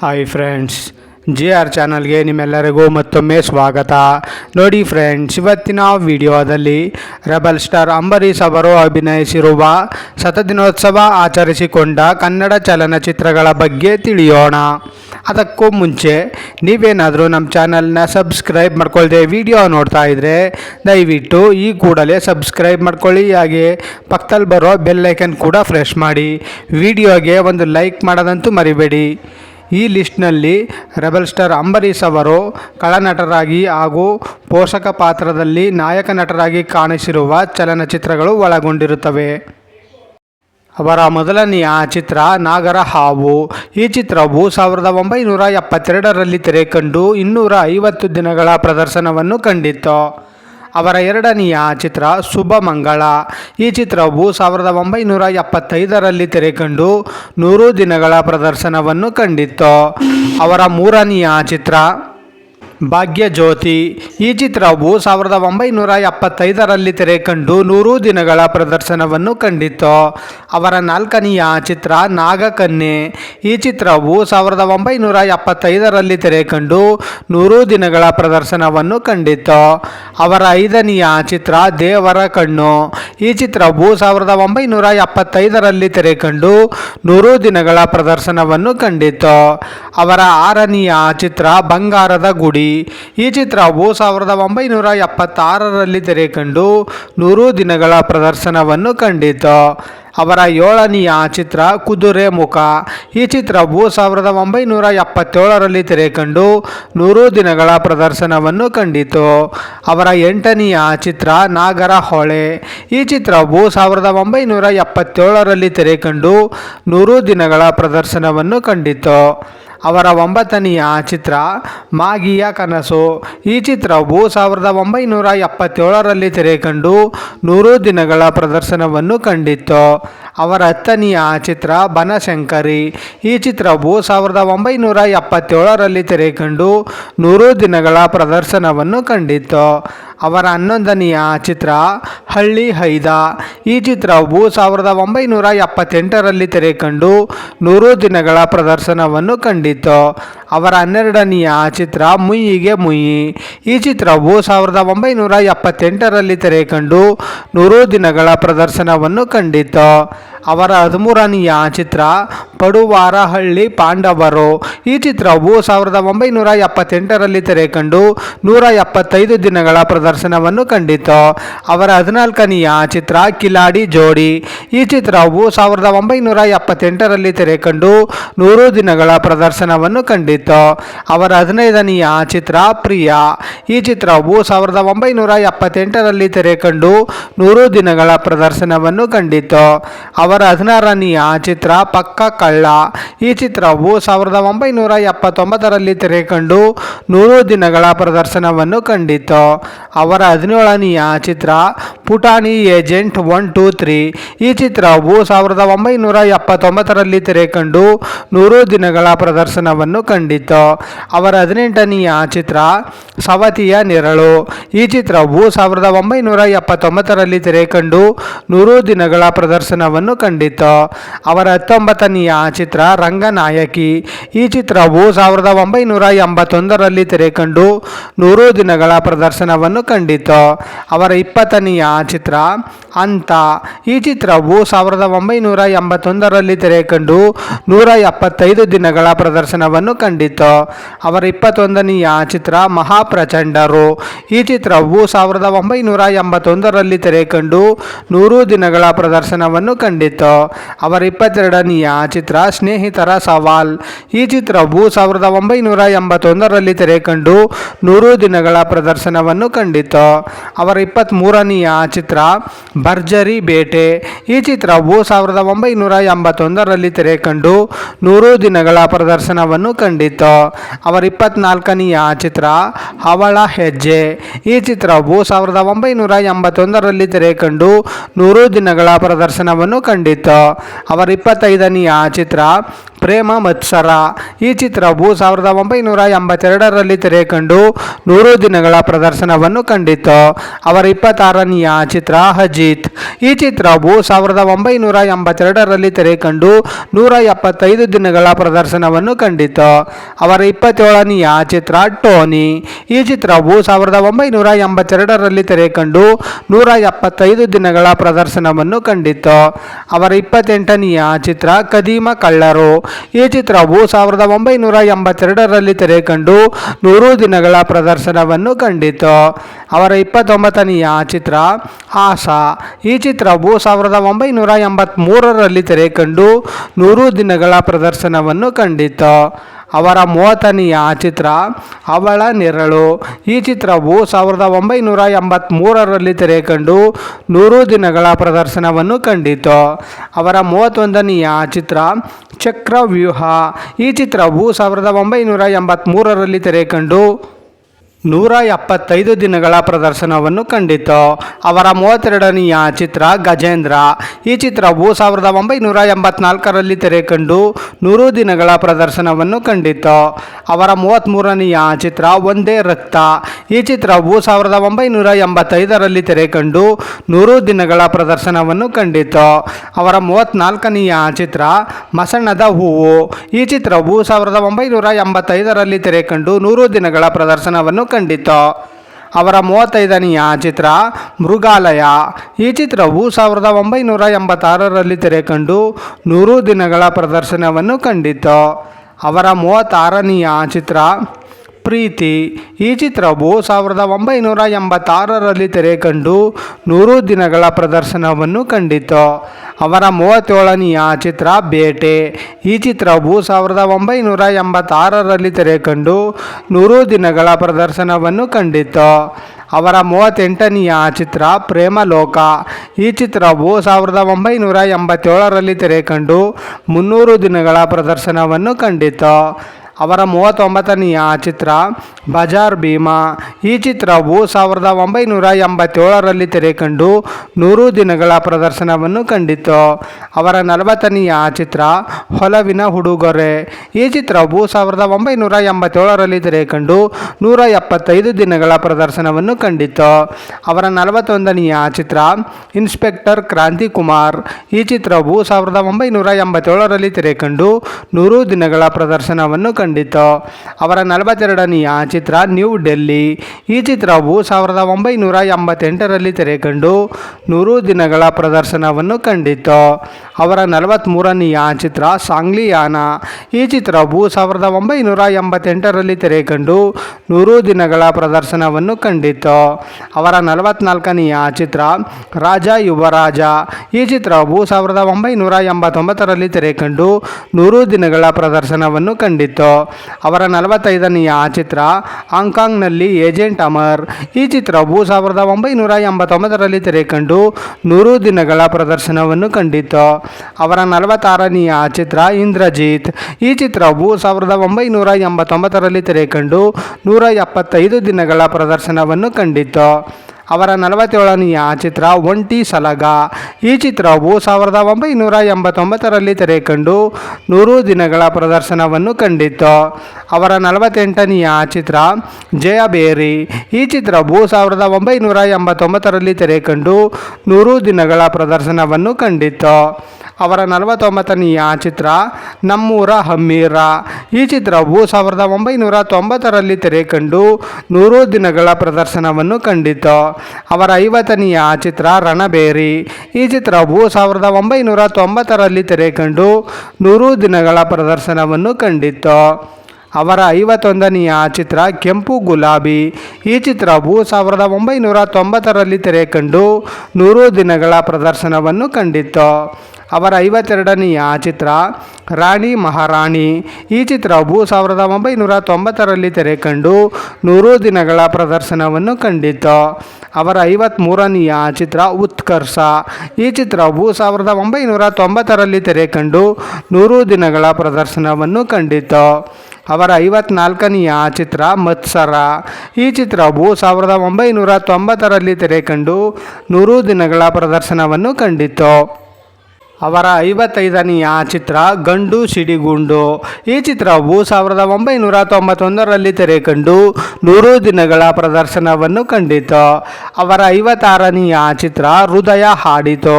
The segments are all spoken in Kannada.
ಹಾಯ್ ಫ್ರೆಂಡ್ಸ್, ಜಿ ಆರ್ ಚಾನಲ್ಗೆ ನಿಮ್ಮೆಲ್ಲರಿಗೂ ಮತ್ತೊಮ್ಮೆ ಸ್ವಾಗತ. ನೋಡಿ ಫ್ರೆಂಡ್ಸ್, ಇವತ್ತಿನ ವಿಡಿಯೋದಲ್ಲಿ ರೆಬಲ್ ಸ್ಟಾರ್ ಅಂಬರೀಷ್ ಅವರು ಅಭಿನಯಿಸಿರುವ ಶತದಿನೋತ್ಸವ ಆಚರಿಸಿಕೊಂಡ ಕನ್ನಡ ಚಲನಚಿತ್ರಗಳ ಬಗ್ಗೆ ತಿಳಿಯೋಣ. ಅದಕ್ಕೂ ಮುಂಚೆ ನೀವೇನಾದರೂ ನಮ್ಮ ಚಾನಲ್ನ ಸಬ್ಸ್ಕ್ರೈಬ್ ಮಾಡ್ಕೊಳ್ಳದೆ ವಿಡಿಯೋ ನೋಡ್ತಾ ಇದ್ದರೆ ದಯವಿಟ್ಟು ಈ ಕೂಡಲೇ ಸಬ್ಸ್ಕ್ರೈಬ್ ಮಾಡ್ಕೊಳ್ಳಿ. ಹಾಗೆ ಪಕ್ಕದಲ್ಲಿ ಬರೋ ಬೆಲ್ಲೈಕನ್ ಕೂಡ ಪ್ರೆಸ್ ಮಾಡಿ. ವಿಡಿಯೋಗೆ ಒಂದು ಲೈಕ್ ಮಾಡೋದಂತೂ ಮರಿಬೇಡಿ. ಈ ಲಿಸ್ಟ್ನಲ್ಲಿ ರೆಬಲ್ ಸ್ಟಾರ್ ಅಂಬರೀಷ್ ಅವರು ಖಳನಟರಾಗಿ ಹಾಗೂ ಪೋಷಕ ಪಾತ್ರದಲ್ಲಿ ನಾಯಕ ನಟರಾಗಿ ಕಾಣಿಸಿರುವ ಚಲನಚಿತ್ರಗಳು ಒಳಗೊಂಡಿರುತ್ತವೆ. ಅವರ ಮೊದಲನೆಯ ಚಿತ್ರ ನಾಗರ ಹಾವು. ಈ ಚಿತ್ರವು 1972ರಲ್ಲಿ ತೆರೆಕಂಡು 250 ದಿನಗಳ ಪ್ರದರ್ಶನವನ್ನು ಕಂಡಿತ್ತು. ಅವರ ಎರಡನೆಯ ಚಿತ್ರ ಶುಭ ಮಂಗಳ. ಈ ಚಿತ್ರವು 1975ರಲ್ಲಿ ತೆರೆಕಂಡು 100 ದಿನಗಳ ಪ್ರದರ್ಶನವನ್ನು ಕಂಡಿತ್ತು. ಅವರ ಮೂರನೆಯ ಚಿತ್ರ ಭಾಗ್ಯಜ್ಯೋತಿ. ಈ ಚಿತ್ರವು 1975ರಲ್ಲಿ ತೆರೆಕಂಡು 100 ದಿನಗಳ ಪ್ರದರ್ಶನವನ್ನು ಕಂಡಿತ್ತು. ಅವರ ನಾಲ್ಕನೆಯ ಚಿತ್ರ ನಾಗಕನ್ಯೆ. ಈ ಚಿತ್ರವು 1975ರಲ್ಲಿ ತೆರೆಕಂಡು 100 ದಿನಗಳ ಪ್ರದರ್ಶನವನ್ನು ಕಂಡಿತ್ತು. ಅವರ ಐದನೆಯ ಚಿತ್ರ ದೇವರ ಕಣ್ಣು. ಈ ಚಿತ್ರವು 1975ರಲ್ಲಿ ತೆರೆಕಂಡು 100 ದಿನಗಳ ಪ್ರದರ್ಶನವನ್ನು ಕಂಡಿತ್ತು. ಅವರ ಆರನೆಯ ಚಿತ್ರ ಬಂಗಾರದ ಗುಡಿ. ಈ ಚಿತ್ರವು 1976ರಲ್ಲಿ ತೆರೆಕಂಡು 100 ದಿನಗಳ ಪ್ರದರ್ಶನವನ್ನು ಕಂಡಿತ್ತು. ಅವರ ಏಳನೆಯ ಚಿತ್ರ ಕುದುರೆ ಮುಖ. ಈ ಚಿತ್ರವು 1977ರಲ್ಲಿ ತೆರೆಕಂಡು 100 ದಿನಗಳ ಪ್ರದರ್ಶನವನ್ನು ಕಂಡಿತು. ಅವರ ಎಂಟನೆಯ ಚಿತ್ರ ನಾಗರ ಹೊಳೆ. ಈ ಚಿತ್ರವು 1977ರಲ್ಲಿ ತೆರೆಕಂಡು 100 ದಿನಗಳ ಪ್ರದರ್ಶನವನ್ನು ಕಂಡಿತು. ಅವರ ಒಂಬತ್ತನೆಯ ಚಿತ್ರ ಮಾಗಿಯ ಕನಸು. ಈ ಚಿತ್ರವು 1977ರಲ್ಲಿ ತೆರೆಕಂಡು 100 ದಿನಗಳ ಪ್ರದರ್ಶನವನ್ನು ಕಂಡಿತ್ತು. ಅವರ ಹತ್ತನೆಯ ಚಿತ್ರ ಬನಶಂಕರಿ. ಈ ಚಿತ್ರವು 1977ರಲ್ಲಿ ತೆರೆಕಂಡು 100 ದಿನಗಳ ಪ್ರದರ್ಶನವನ್ನು ಕಂಡಿತ್ತು. ಅವರ 11ನೆಯ ಚಿತ್ರ ಹಳ್ಳಿ ಹೈದ. ಈ ಚಿತ್ರವು 1978ರಲ್ಲಿ ತೆರೆಕಂಡು 100 ದಿನಗಳ ಪ್ರದರ್ಶನವನ್ನು ಕಂಡಿತ್ತು. ಅವರ 12ನೆಯ ಚಿತ್ರ ಮುಯ್ಯಿಗೆ ಮುಯ್ಯಿ. ಈ ಚಿತ್ರವು 1978ರಲ್ಲಿ ತೆರೆಕಂಡು 100 ದಿನಗಳ ಪ್ರದರ್ಶನವನ್ನು ಕಂಡಿತ್ತು. ಅವರ 13ನೆಯ ಚಿತ್ರ ಪಡುವಾರಹಳ್ಳಿ ಪಾಂಡವರು. ಈ ಚಿತ್ರವು 1978ರಲ್ಲಿ ತೆರೆಕಂಡು 175 ದಿನಗಳ ಪ್ರದರ್ಶನವನ್ನು ಕಂಡಿತ್ತು. ಅವರ 14ನೆಯ ಚಿತ್ರ ಕಿಲಾಡಿ ಜೋಡಿ. ಈ ಚಿತ್ರವು 1978ರಲ್ಲಿ ತೆರೆಕಂಡು 100 ದಿನಗಳ ಪ್ರದರ್ಶನವನ್ನು ಕಂಡಿತ್ತು. ಅವರ 15ನೆಯ ಚಿತ್ರ ಪ್ರಿಯ. ಈ ಚಿತ್ರವು 1978ರಲ್ಲಿ ತೆರೆಕಂಡು 100 ದಿನಗಳ ಪ್ರದರ್ಶನವನ್ನು ಕಂಡಿತ್ತು. ಅವರ 16ನೆಯ ಚಿತ್ರ ಪಕ್ಕ ಕಳ್ಳ. ಈ ಚಿತ್ರವು 1979ರಲ್ಲಿ ತೆರೆಕಂಡು 100 ದಿನಗಳ ಪ್ರದರ್ಶನವನ್ನು ಕಂಡಿತ್ತು. ಅವರ 17ನೆಯ ಚಿತ್ರ ಪುಟಾಣಿ ಏಜೆಂಟ್ 1, 2, 3. ಈ ಚಿತ್ರವು 1979ರಲ್ಲಿ ತೆರೆಕಂಡು 100 ದಿನಗಳ ಪ್ರದರ್ಶನವನ್ನು ಕಂಡಿತ್ತು. ಅವರ 18ನೆಯ ಚಿತ್ರ ಸವತಿಯ ನೆರಳು. ಈ ಚಿತ್ರವು 1979ರಲ್ಲಿ ತೆರೆಕಂಡು 100 ದಿನಗಳ ಪ್ರದರ್ಶನವನ್ನು ಕಂಡಿತ್ತು. ಅವರ 19ನೆಯ ಚಿತ್ರ ರಂಗನಾಯಕಿ. ಈ ಚಿತ್ರವು 1981ರಲ್ಲಿ ತೆರೆಕಂಡು 100 ದಿನಗಳ ಪ್ರದರ್ಶನವನ್ನು ಕಂಡಿತ್ತು. ಅವರ 20ನೆಯ ಚಿತ್ರ ಅಂತ. ಈ ಚಿತ್ರವು 1981ರಲ್ಲಿ ತೆರೆಕಂಡು 175 ದಿನಗಳ ಪ್ರದರ್ಶನವನ್ನು ಕಂಡಿತ್ತು. ಅವರ 21ನೆಯ ಚಿತ್ರ ಮಹಾಪ್ರಚಂಡರು. ಈ ಚಿತ್ರವು 1981ರಲ್ಲಿ ತೆರೆಕಂಡು 100 ದಿನಗಳ ಪ್ರದರ್ಶನವನ್ನು ಕಂಡಿತ್ತು. ಅವರ 22ನೆಯ ಚಿತ್ರ ಸ್ನೇಹಿತರ ಸವಾಲ್. ಈ ಚಿತ್ರವು 1981ರಲ್ಲಿ ತೆರೆಕಂಡು 100 ದಿನಗಳ ಪ್ರದರ್ಶನವನ್ನು ಕಂಡಿತ್ತು. ಅವರ 23ನೆಯ ಚಿತ್ರ ಭರ್ಜರಿ ಬೇಟೆ. ಈ ಚಿತ್ರವು 1981ರಲ್ಲಿ ತೆರೆಕಂಡು 100 ದಿನಗಳ ಪ್ರದರ್ಶನವನ್ನು ಕಂಡಿತ್ತು. ಕಂಡಿತು. ಅವರ 24ನೆಯ ಚಿತ್ರ ಅವಳ ಹೆಜ್ಜೆ. ಈ ಚಿತ್ರವು 1981ರಲ್ಲಿ ತೆರೆ ಕಂಡು 100 ದಿನಗಳ ಪ್ರದರ್ಶನವನ್ನು ಕಂಡಿತು. ಅವರ 25ನೆಯ ಚಿತ್ರ ಪ್ರೇಮ ಮತ್ಸರ. ಈ ಚಿತ್ರವು 1982ರಲ್ಲಿ ತೆರೆ ಕಂಡು 100 ದಿನಗಳ ಪ್ರದರ್ಶನವನ್ನು ಕಂಡಿತು. ಅವರ 26ನೆಯ ಚಿತ್ರ ಅಜಿತ್. ಈ ಚಿತ್ರವು 1982ರಲ್ಲಿ ತೆರೆ ಕಂಡು 175 ದಿನಗಳ ಪ್ರದರ್ಶನವನ್ನು ಕಂಡಿತು. ಅವರ 27ನೆಯ ಚಿತ್ರ ಟೋನಿ. ಈ ಚಿತ್ರವು 1982ರಲ್ಲಿ ತೆರೆ ಕಂಡು 175 ದಿನಗಳ ಪ್ರದರ್ಶನವನ್ನು ಕಂಡಿತು. ಅವರ 28ನೆಯ ಚಿತ್ರ ಕದೀಮ ಕಳ್ಳರು. ಈ ಚಿತ್ರವು 1982ರಲ್ಲಿ ತೆರೆ ಕಂಡು 100 ದಿನಗಳ ಪ್ರದರ್ಶನವನ್ನು ಕಂಡಿತು. ಅವರ 29ನೆಯ ಚಿತ್ರ ಆಸಾ. ಈ ಚಿತ್ರವು 1983ರಲ್ಲಿ ತೆರೆ ಕಂಡು 100 ದಿನಗಳ ಪ್ರದರ್ಶನವನ್ನು ಕಂಡಿತು. ಅವರ 30ನೆಯ ಚಿತ್ರ ಅವಳ ನೆರಳು. ಈ ಚಿತ್ರವು 1983ರಲ್ಲಿ ತೆರೆ ಕಂಡು 100 ದಿನಗಳ ಪ್ರದರ್ಶನವನ್ನು ಕಂಡಿತು. ಅವರ 31ನೆಯ ಚಿತ್ರ ಚಕ್ರವ್ಯೂಹ. ಈ ಚಿತ್ರವು 1983ರಲ್ಲಿ ತೆರೆ ಕಂಡು 175 ದಿನಗಳ ಪ್ರದರ್ಶನವನ್ನು ಕಂಡಿತು. ಅವರ 32ನೆಯ ಚಿತ್ರ ಗಜೇಂದ್ರ. ಈ ಚಿತ್ರವು 1984ರಲ್ಲಿ ತೆರೆ ಕಂಡು 100 ದಿನಗಳ ಪ್ರದರ್ಶನವನ್ನು ಕಂಡಿತು. ಅವರ 33ನೆಯ ಚಿತ್ರ ಒಂದೇ ರಕ್ತ. ಈ ಚಿತ್ರವು 1985ರಲ್ಲಿ ತೆರೆ ಕಂಡು 100 ದಿನಗಳ ಪ್ರದರ್ಶನವನ್ನು ಕಂಡಿತು. ಅವರ 34ನೆಯ ಚಿತ್ರ ಮಸಣದ ಹೂವು. ಈ ಚಿತ್ರವು 1985ರಲ್ಲಿ ತೆರೆ ಕಂಡು 100 ದಿನಗಳ ಪ್ರದರ್ಶನವನ್ನು ಕಂಡಿತು. ಅವರ 35ನೆಯ ಚಿತ್ರ ಮೃಗಾಲಯ. ಈ ಚಿತ್ರವು 1986ರಲ್ಲಿ ತೆರೆ ಕಂಡು 100 ದಿನಗಳ ಪ್ರದರ್ಶನವನ್ನು ಕಂಡಿತು. ಅವರ 36ನೆಯ ಚಿತ್ರ ಪ್ರೀತಿ. ಈ ಚಿತ್ರವು 1986ರಲ್ಲಿ ತೆರೆ ಕಂಡು 100 ದಿನಗಳ ಪ್ರದರ್ಶನವನ್ನು ಕಂಡಿತು. ಅವರ 37ನೆಯ ಚಿತ್ರ ಬೇಟೆ. ಈ ಚಿತ್ರವು 1986ರಲ್ಲಿ ತೆರೆ ಕಂಡು 100 ದಿನಗಳ ಪ್ರದರ್ಶನವನ್ನು ಕಂಡಿತು. ಅವರ 38ನೆಯ ಚಿತ್ರ ಪ್ರೇಮಲೋಕ. ಈ ಚಿತ್ರವು 1987ರಲ್ಲಿ ತೆರೆ ಕಂಡು 300 ದಿನಗಳ ಪ್ರದರ್ಶನವನ್ನು ಕಂಡಿತು. ಅವರ 39ನೆಯ ಚಿತ್ರ ಬಜಾರ್ ಭೀಮಾ. ಈ ಚಿತ್ರವು 1987ರಲ್ಲಿ ತೆರೆ ಕಂಡು 100 ದಿನಗಳ ಪ್ರದರ್ಶನವನ್ನು ಕಂಡಿತು. ಅವರ 40ನೆಯ ಚಿತ್ರ ಹೊಲವಿನ ಹುಡುಗೊರೆ. ಈ ಚಿತ್ರವು 1987ರಲ್ಲಿ ತೆರೆ ಕಂಡು 175 ದಿನಗಳ ಪ್ರದರ್ಶನವನ್ನು ಕಂಡಿತು. ಅವರ 41ನೆಯ ಚಿತ್ರ ಇನ್ಸ್ಪೆಕ್ಟರ್ ಕ್ರಾಂತಿಕುಮಾರ್. ಈ ಚಿತ್ರವು 1987ರಲ್ಲಿ ತೆರೆ ಕಂಡು 100 ದಿನಗಳ ಪ್ರದರ್ಶನವನ್ನು ಕಂಡಿತು. ಅವರ 42ನೆಯ ಚಿತ್ರ ನ್ಯೂ ಡೆಲ್ಲಿ. ಈ ಚಿತ್ರವು 1988ರಲ್ಲಿ ತೆರೆ ಕಂಡು 100 ದಿನಗಳ ಪ್ರದರ್ಶನವನ್ನು ಕಂಡಿತು. ಅವರ 43ನೆಯ ಚಿತ್ರ ಸಾಂಗ್ಲಿಯಾನ. ಈ ಚಿತ್ರವು 1988ರಲ್ಲಿ ತೆರೆ ಕಂಡು 100 ದಿನಗಳ ಪ್ರದರ್ಶನವನ್ನು ಕಂಡಿತು. ಅವರ 44ನೆಯ ಚಿತ್ರ ರಾಜ ಯುವರಾಜ. ಈ ಚಿತ್ರವು 1989ರಲ್ಲಿ ತೆರೆ ಕಂಡು 100 ದಿನಗಳ ಪ್ರದರ್ಶನವನ್ನು ಕಂಡಿತು. ಅವರ 45ನೆಯ ಚಿತ್ರ ಹಾಂಗ್ಕಾಂಗ್ನಲ್ಲಿ ಏಜೆಂಟ್ ಅಮರ್. ಈ ಚಿತ್ರವು 1989ರಲ್ಲಿ ತೆರೆ ಕಂಡು 100 ದಿನಗಳ ಪ್ರದರ್ಶನವನ್ನು ಕಂಡಿತು. ಅವರ 46ನೆಯ ಚಿತ್ರ ಇಂದ್ರಜಿತ್. ಈ ಚಿತ್ರವು 1989ರಲ್ಲಿ ತೆರೆ ಕಂಡು 175 ದಿನಗಳ ಪ್ರದರ್ಶನವನ್ನು ಕಂಡಿತು. ಅವರ 47ನೆಯ ಚಿತ್ರ ಒಂಟಿ ಸಲಗ. ಈ ಚಿತ್ರವು 1989ರಲ್ಲಿ ತೆರೆ ಕಂಡು 100 ದಿನಗಳ ಪ್ರದರ್ಶನವನ್ನು ಕಂಡಿತು. ಅವರ 48ನೆಯ ಚಿತ್ರ ಜಯಬೇರಿ. ಈ ಚಿತ್ರವು 1989ರಲ್ಲಿ ತೆರೆ ಕಂಡು 100 ದಿನಗಳ ಪ್ರದರ್ಶನವನ್ನು ಕಂಡಿತು. ಅವರ 49ನೆಯ ಚಿತ್ರ ನಮ್ಮೂರ ಹಮ್ಮೀರ. ಈ ಚಿತ್ರವು 1990ರಲ್ಲಿ ತೆರೆ ಕಂಡು 100 ದಿನಗಳ ಪ್ರದರ್ಶನವನ್ನು ಕಂಡಿತು. ಅವರ 50ನೆಯ ಚಿತ್ರ ರಣಬೇರಿ. ಈ ಚಿತ್ರವು 1990ರಲ್ಲಿ ತೆರೆ ಕಂಡು 100 ದಿನಗಳ ಪ್ರದರ್ಶನವನ್ನು ಕಂಡಿತು. ಅವರ 51ನೆಯ ಚಿತ್ರ ಕೆಂಪು ಗುಲಾಬಿ. ಈ ಚಿತ್ರವು 1990ರಲ್ಲಿ ತೆರೆ ಕಂಡು 100 ದಿನಗಳ ಪ್ರದರ್ಶನವನ್ನು ಕಂಡಿತು. ಅವರ 52ನೆಯ ಚಿತ್ರ ರಾಣಿ ಮಹಾರಾಣಿ. ಈ ಚಿತ್ರವು 1990ರಲ್ಲಿ ತೆರೆ ಕಂಡು 100 ದಿನಗಳ ಪ್ರದರ್ಶನವನ್ನು ಕಂಡಿತು. ಅವರ 53ನೆಯ ಚಿತ್ರ ಉತ್ಕರ್ಷ. ಈ ಚಿತ್ರವು 1990ರಲ್ಲಿ ತೆರೆ ಕಂಡು 100 ದಿನಗಳ ಪ್ರದರ್ಶನವನ್ನು ಕಂಡಿತು. ಅವರ 54ನೆಯ ಚಿತ್ರ ಮತ್ಸರ. ಈ ಚಿತ್ರವು 1990ರಲ್ಲಿ ತೆರೆಕಂಡು 100 ದಿನಗಳ ಪ್ರದರ್ಶನವನ್ನು ಕಂಡಿತು. ಅವರ 55ನೆಯ ಚಿತ್ರ ಗಂಡು ಸಿಡಿಗುಂಡು. ಈ ಚಿತ್ರವು 1991ರಲ್ಲಿ ತೆರೆಕಂಡು 100 ದಿನಗಳ ಪ್ರದರ್ಶನವನ್ನು ಕಂಡಿತು. ಅವರ 56ನೆಯ ಚಿತ್ರ ಹೃದಯ ಹಾಡಿತು.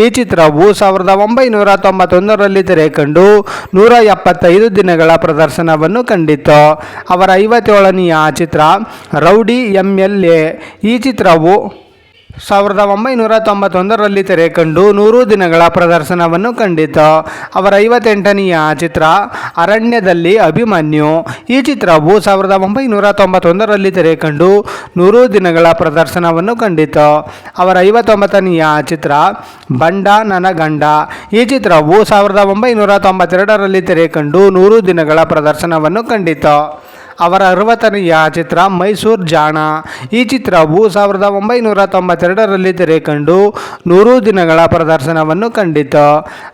ಈ ಚಿತ್ರವು 1991ರಲ್ಲಿ ತೆರೆಕಂಡು 175 ದಿನಗಳ ಪ್ರದರ್ಶನವನ್ನು ಕಂಡಿತು. ಅವರ 57ನೆಯ ಚಿತ್ರ ರೌಡಿ MLA. ಈ ಚಿತ್ರವು 1991ರಲ್ಲಿ ತೆರೆಕಂಡು 100 ದಿನಗಳ ಪ್ರದರ್ಶನವನ್ನು ಕಂಡಿತು. ಅವರ 58ನೆಯ ಚಿತ್ರ ಅರಣ್ಯದಲ್ಲಿ ಅಭಿಮನ್ಯು. ಈ ಚಿತ್ರವು 1991ರಲ್ಲಿ ತೆರೆಕಂಡು 100 ದಿನಗಳ ಪ್ರದರ್ಶನವನ್ನು ಕಂಡಿತು. ಅವರ 59ನೆಯ ಚಿತ್ರ ಬಂಡ ನನ್ನ ಗಂಡ. ಈ ಚಿತ್ರವು 1992ರಲ್ಲಿ ತೆರೆಕಂಡು 100 ದಿನಗಳ ಪ್ರದರ್ಶನವನ್ನು ಕಂಡಿತು. ಅವರ 60ನೆಯ ಚಿತ್ರ ಮೈಸೂರು ಜಾಣ. ಈ ಚಿತ್ರವು 1992ರಲ್ಲಿ ತೆರೆಕಂಡು 100 ದಿನಗಳ ಪ್ರದರ್ಶನವನ್ನು ಕಂಡಿತು.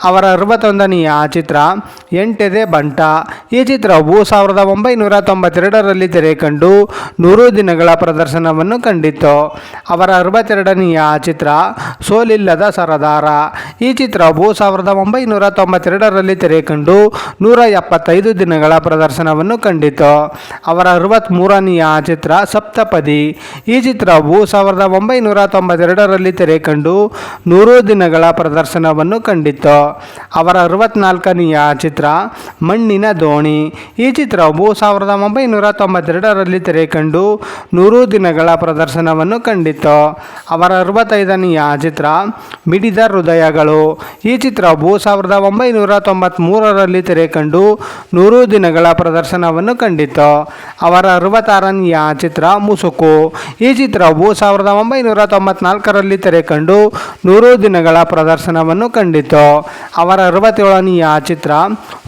ಅವರ 61ನೆಯ ಚಿತ್ರ ಎಂಟೆದೆ ಬಂಟ. ಈ ಚಿತ್ರವು 1992ರಲ್ಲಿ ತೆರೆಕಂಡು 100 ದಿನಗಳ ಪ್ರದರ್ಶನವನ್ನು ಕಂಡಿತು. ಅವರ 62ನೆಯ ಚಿತ್ರ ಸೋಲಿಲ್ಲದ ಸರದಾರ. ಈ ಚಿತ್ರವು 1992ರಲ್ಲಿ ತೆರೆಕಂಡು 175 ದಿನಗಳ ಪ್ರದರ್ಶನವನ್ನು ಕಂಡಿತು. ಅವರ 63ನೆಯ ಚಿತ್ರ ಸಪ್ತಪದಿ. ಈ ಚಿತ್ರವು 1992ರಲ್ಲಿ ತೆರೆಕಂಡು 100 ದಿನಗಳ ಪ್ರದರ್ಶನವನ್ನು ಕಂಡಿತು. ಅವರ 64ನೆಯ ಚಿತ್ರ ಮಣ್ಣಿನ ದೋಣಿ. ಈ ಚಿತ್ರವು 1992ರಲ್ಲಿ ತೆರೆಕಂಡು 100 ದಿನಗಳ ಪ್ರದರ್ಶನವನ್ನು ಕಂಡಿತು. ಅವರ 65ನೆಯ ಚಿತ್ರ ಮಿಡಿದ ಹೃದಯಗಳು. ಈ ಚಿತ್ರವು 1993ರಲ್ಲಿ ತೆರೆಕಂಡು 100 ದಿನಗಳ ಪ್ರದರ್ಶನವನ್ನು ಕಂಡಿತು. ಅವರ 66ನೆಯ ಚಿತ್ರ ಮುಸುಕು. ಈ ಚಿತ್ರವು 1994ರಲ್ಲಿ ತೆರೆಕಂಡು 100 ದಿನಗಳ ಪ್ರದರ್ಶನವನ್ನು ಕಂಡಿತು. ಅವರ 67ನೆಯ ಚಿತ್ರ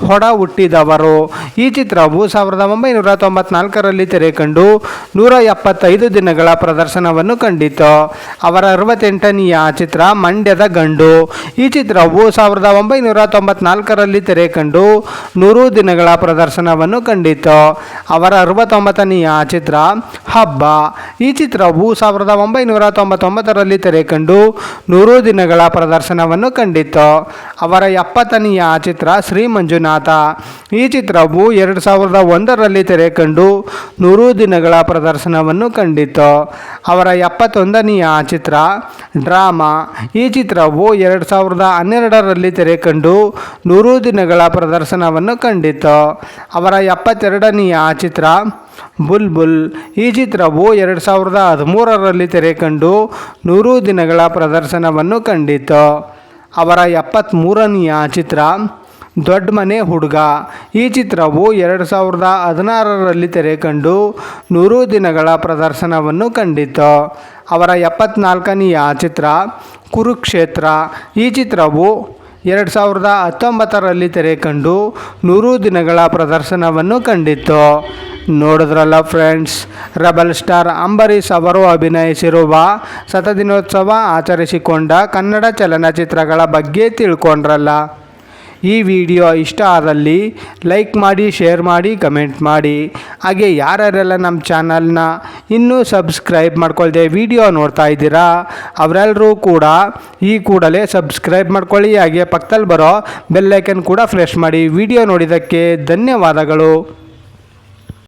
ಹೊಡ ಹುಟ್ಟಿದವರು. ಈ ಚಿತ್ರವು 1994ರಲ್ಲಿ ತೆರೆಕಂಡು 175 ದಿನಗಳ ಪ್ರದರ್ಶನವನ್ನು ಕಂಡಿತು. ಅವರ 68ನೆಯ ಚಿತ್ರ ಮಂಡ್ಯದ ಗಂಡು. ಈ ಚಿತ್ರವು 1994ರಲ್ಲಿ ತೆರೆಕಂಡು 100 ದಿನಗಳ ಪ್ರದರ್ಶನವನ್ನು ಕಂಡಿತು. ಅವರ 69ನೆಯ ಚಿತ್ರ ಹಬ್ಬ. ಈ ಚಿತ್ರವು 1999ರಲ್ಲಿ ತೆರೆಕಂಡು 100 ದಿನಗಳ ಪ್ರದರ್ಶನವನ್ನು ಕಂಡಿತು. ಅವರ 70ನೆಯ ಚಿತ್ರ ಶ್ರೀ ಮಂಜುನಾಥ. ಈ ಚಿತ್ರವು 2001ರಲ್ಲಿ ತೆರೆಕಂಡು 100 ದಿನಗಳ ಪ್ರದರ್ಶನವನ್ನು ಕಂಡಿತು. ಅವರ 71ನೆಯ ಚಿತ್ರ ಡ್ರಾಮಾ. ಈ ಚಿತ್ರವು 2012ರಲ್ಲಿ ತೆರೆಕಂಡು 100 ದಿನಗಳ ಪ್ರದರ್ಶನವನ್ನು ಕಂಡಿತು. ಅವರ 72ನೆಯ ಚಿತ್ರ ಬುಲ್ಬುಲ್. ಈ ಚಿತ್ರವು 2013ರಲ್ಲಿ ತೆರೆಕಂಡು 100 ದಿನಗಳ ಪ್ರದರ್ಶನವನ್ನು ಕಂಡಿತು. ಅವರ 73ನೆಯ ಚಿತ್ರ ದೊಡ್ಡ ಮನೆ ಹುಡುಗ. ಈ ಚಿತ್ರವು 2016ರಲ್ಲಿ ತೆರೆಕಂಡು 100 ದಿನಗಳ ಪ್ರದರ್ಶನವನ್ನು ಕಂಡಿತು. ಅವರ 74ನೆಯ ಚಿತ್ರ ಕುರುಕ್ಷೇತ್ರ. ಈ ಚಿತ್ರವು 2019ರಲ್ಲಿ ತೆರೆಕಂಡು 100 ದಿನಗಳ ಪ್ರದರ್ಶನವನ್ನು ಕಂಡಿತು. ನೋಡಿದ್ರಲ್ಲ ಫ್ರೆಂಡ್ಸ್, ರೆಬಲ್ ಸ್ಟಾರ್ ಅಂಬರೀಷ್ ಅವರು ಅಭಿನಯಿಸಿರುವ ಶತದಿನೋತ್ಸವ ಆಚರಿಸಿಕೊಂಡ ಕನ್ನಡ ಚಲನಚಿತ್ರಗಳ ಬಗ್ಗೆ ತಿಳ್ಕೊಂಡ್ರಲ್ಲ. ಈ ವಿಡಿಯೋ ಇಷ್ಟ ಆದಲ್ಲಿ ಲೈಕ್ ಮಾಡಿ, ಶೇರ್ ಮಾಡಿ, ಕಮೆಂಟ್ ಮಾಡಿ. ಹಾಗೆ ಯಾರ್ಯಾರೆಲ್ಲ ನಮ್ಮ ಚಾನಲ್ನ ಇನ್ನೂ ಸಬ್ಸ್ಕ್ರೈಬ್ ಮಾಡ್ಕೊಳ್ದೆ ವಿಡಿಯೋ ನೋಡ್ತಾ ಇದ್ದೀರಾ ಅವರೆಲ್ಲರೂ ಕೂಡ ಈ ಕೂಡಲೇ ಸಬ್ಸ್ಕ್ರೈಬ್ ಮಾಡ್ಕೊಳ್ಳಿ. ಹಾಗೆ ಪಕ್ಕದಲ್ಲಿ ಬರೋ ಬೆಲ್ ಐಕನ್ ಕೂಡ ಪ್ರೆಸ್ ಮಾಡಿ. ವಿಡಿಯೋ ನೋಡಿದ್ದಕ್ಕೆ ಧನ್ಯವಾದಗಳು.